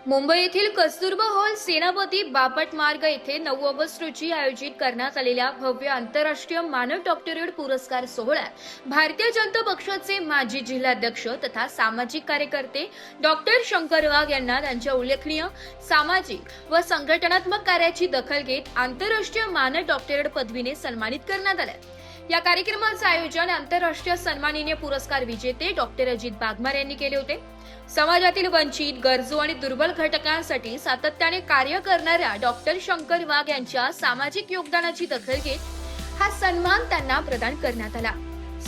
मुंबई येथील कस्तुरबा हॉल सेनापती बापट मार्ग येथे 9 ऑगस्ट रोजी आयोजित करण्यात आलेल्या भव्य आंतरराष्ट्रीय मानव डॉक्टरेट पुरस्कार सोहळ्यात भारतीय जनता पक्षाचे माजी जिल्हाध्यक्ष तथा सामाजिक कार्यकर्ते डॉक्टर शंकर वाघ यांना त्यांच्या उल्लेखनीय सामाजिक व संघटनात्मक कार्याची दखल घेत आंतरराष्ट्रीय मानव डॉक्टरेट पदवीने सन्मानित करण्यात आले। या कार्यक्रमाचे आयोजन आंतरराष्ट्रीय सन्माननीय पुरस्कार विजेते डॉक्टर अजित बागमार यांनी केले होते। समाजातील वंचित, गरजू आणि दुर्बल घटकांसाठी सातत्याने कार्य करणाऱ्या डॉक्टर शंकर वाघ यांच्या सामाजिक योगदानाची दखल घेत हा सन्मान त्यांना प्रदान करण्यात आला।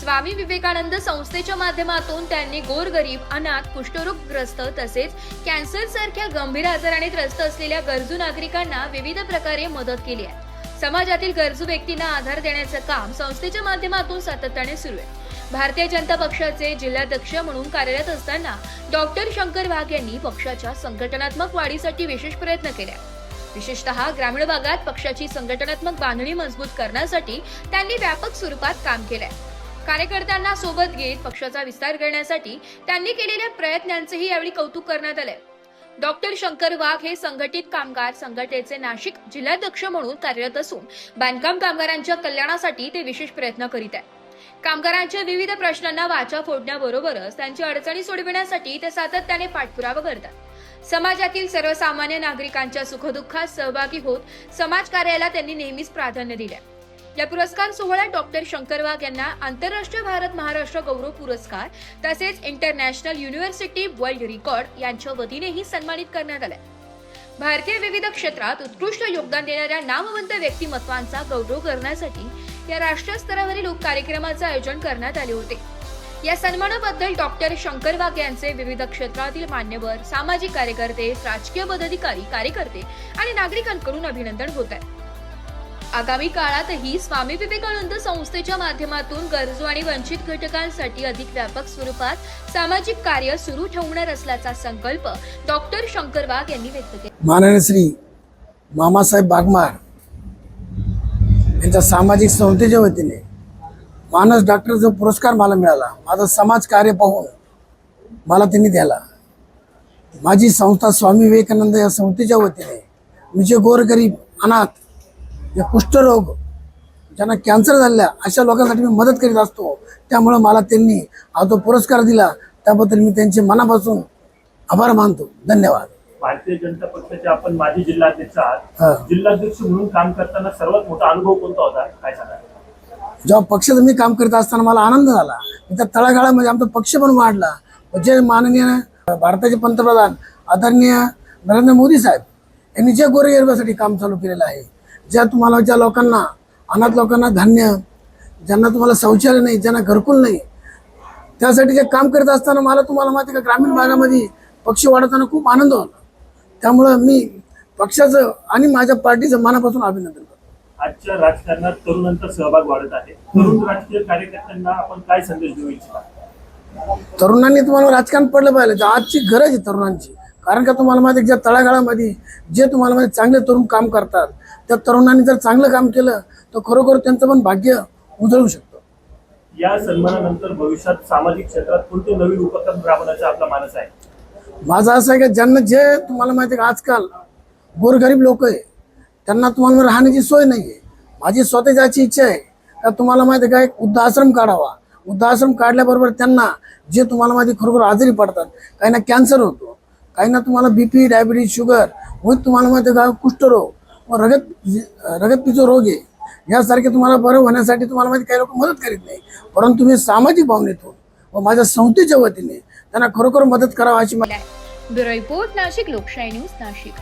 स्वामी विवेकानंद संस्थेच्या माध्यमातून त्यांनी गोरगरीब, अनाथ, कुष्ठरोगग्रस्त तसेच कॅन्सर सारख्या गंभीर आजाराने त्रस्त असलेल्या गरजू नागरिकांना विविध प्रकारे मदत केली आहे। समाजातील गरजू व्यक्तींना आधार देण्याचे काम संस्थेच्या माध्यमातून सातत्याने सुरू आहे। भारतीय जनता पक्षाचे जिल्हाध्यक्ष म्हणून कार्यरत असताना डॉक्टर शंकर वाघ यांनी पक्षाच्या संघटनात्मक वाढीसाठी विशेष प्रयत्न केले। विशेषतः ग्रामीण भागात पक्षाची संघटनात्मक बांधणी मजबूत करण्यासाठी त्यांनी व्यापक स्वरूपात काम केले। कार्यकर्त्यांना सोबत घेत पक्षाचा विस्तार करण्यासाठी त्यांनी केलेल्या प्रयत्नांचेही यावेळी कौतुक करण्यात आले। डॉक्टर शंकर वाघ हे संघटित कामगार संघटनेचे नाशिक जिल्हाध्यक्ष म्हणून कार्यरत असून बांधकाम कामगारांच्या कल्याणासाठी ते विशेष प्रयत्न करीत आहेत। कामगारांच्या विविध प्रश्नांना वाचा फोडण्याबरोबरच त्यांची अडचणी सोडविण्यासाठी ते सातत्याने पाठपुरावा करतात। समाजातील सर्वसामान्य नागरिकांच्या सुखदुःखात सहभागी होत समाज कार्याला त्यांनी नेहमीच प्राधान्य दिले। या पुरस्कार सोहळ्यात डॉक्टर शंकर वाघ यांना आंतरराष्ट्रीय भारत महाराष्ट्र गौरव पुरस्कार तसेच इंटरनॅशनल युनिव्हर्सिटी वर्ल्ड रेकॉर्ड यांच्या वतीनेही सन्मानित करण्यात आले। भारतीय विविध क्षेत्रात उत्कृष्ट योगदान देणाऱ्या नामवंत व्यक्तिमत्वांचा गौरव करण्यासाठी या राष्ट्रीय स्तरावरील उपकार्यक्रमाचे आयोजन करण्यात आले होते। या सन्मानाबद्दल डॉक्टर शंकर वाघ यांचे विविध क्षेत्रातील मान्यवर, सामाजिक कार्यकर्ते, राजकीय पदाधिकारी, कार्यकर्ते आणि नागरिकांकडून अभिनंदन होत आहे। आगामी काळातही स्वामी विवेकानंद संस्थेच्या माध्यमातून गरजू आणि वंचित घटकांसाठी अधिक व्यापक स्वरूपात सामाजिक कार्य सुरू ठेवणार असल्याचा संकल्प डॉक्टर शंकर वाघ यांनी व्यक्त केला। माननीय श्री मामासाहेब बागमार यांच्या सामाजिक संस्थेच्या वतीने मानस डॉक्टरचा पुरस्कार मला मिळाला। माझं समाज कार्य पाहून मला त्यांनी द्याला। माझी संस्था स्वामी विवेकानंद या संस्थेच्या वतीने मी जे गोरगरीब, अनाथ, जे कुष्ठरोग, ज्यांना कॅन्सर झालेल्या अशा लोकांसाठी मी मदत करीत असतो। त्यामुळे मला त्यांनी हा जो पुरस्कार दिला त्याबद्दल मी त्यांचे मनापासून आभार मानतो। धन्यवाद। भारतीय जनता पक्षाचे आपण माजी जिल्हाध्यक्ष आहात। जिल्हाध्यक्ष म्हणून काम करताना सर्वात मोठा अनुभव कोणता होता, काय सांगाल? जेव्हा पक्षाचं मी काम करत असताना मला आनंद झाला। त्या तळागाळामध्ये आमचा पक्ष पण वाढला। जे माननीय भारताचे पंतप्रधान आदरणीय नरेंद्र मोदी साहेब यांनी जे गोरगरिबासाठी काम चालू केलेलं आहे, ज्या लोकांना, अनाथ लोकांना धान्य, ज्यांना तुम्हाला शौचालय नाही, ज्यांना घरकुल नाही, त्यासाठी जे काम करत असताना मला तुम्हाला माहिती का ग्रामीण भागामध्ये पक्ष वाढवताना खूप आनंद होता। त्यामुळे मी पक्षाचं आणि माझ्या पार्टीचं मनापासून अभिनंदन करतो। आजच्या राजकारणात तरुणांचा सहभाग वाढत आहे। तरुण राजकीय कार्यकर्त्यांना आपण काय संदेश देऊ इच्छिता? तरुणांनी तुम्हाला राजकारण पडलं पाहिजे। आजची गरज आहे तरुणांची। कारण का तुम्हाला माहिती ज्या तळागाळामध्ये जे तुम्हाला माहिती चांगले तरुण काम करतात, त्या तरुणांनी जर चांगलं काम केलं तर खरोखर त्यांचं पण भाग्य उजळू शकतं। या सन्मानानंतर भविष्यात सामाजिक क्षेत्रात कोणते नवीन उपक्रम राबवण्याचा आपला मानस आहे? माझं असं आहे की ज्यांना जे तुम्हाला माहिती आहे की आजकाल गोरगरीब लोक आहे त्यांना तुम्हाला राहण्याची सोय नाही आहे। माझी स्वतःची इच्छा आहे का तुम्हाला माहिती आहे का एक वृद्धाश्रम काढावा। वृद्धाश्रम काढल्याबरोबर त्यांना जे तुम्हाला माहिती खरोखर आजारी पडतात, काही ना कॅन्सर होतो, काही ना तुम्हाला BP, डायबिटीज, शुगर व तुम्हाला माहिती आहे का कुष्ठरोग व रगतपित्त रोग आहे, यासारखे तुम्हाला बरं होण्यासाठी तुम्हाला माहिती काही लोक मदत करीत नाही। परंतु मी सामाजिक भावनेतून व माझ्या संस्थेच्या वतीने त्यांना खरोखर मदत करावी अशी ब्युरो रिपोर्ट, नाशिक लोकशाही न्यूज, नाशिक।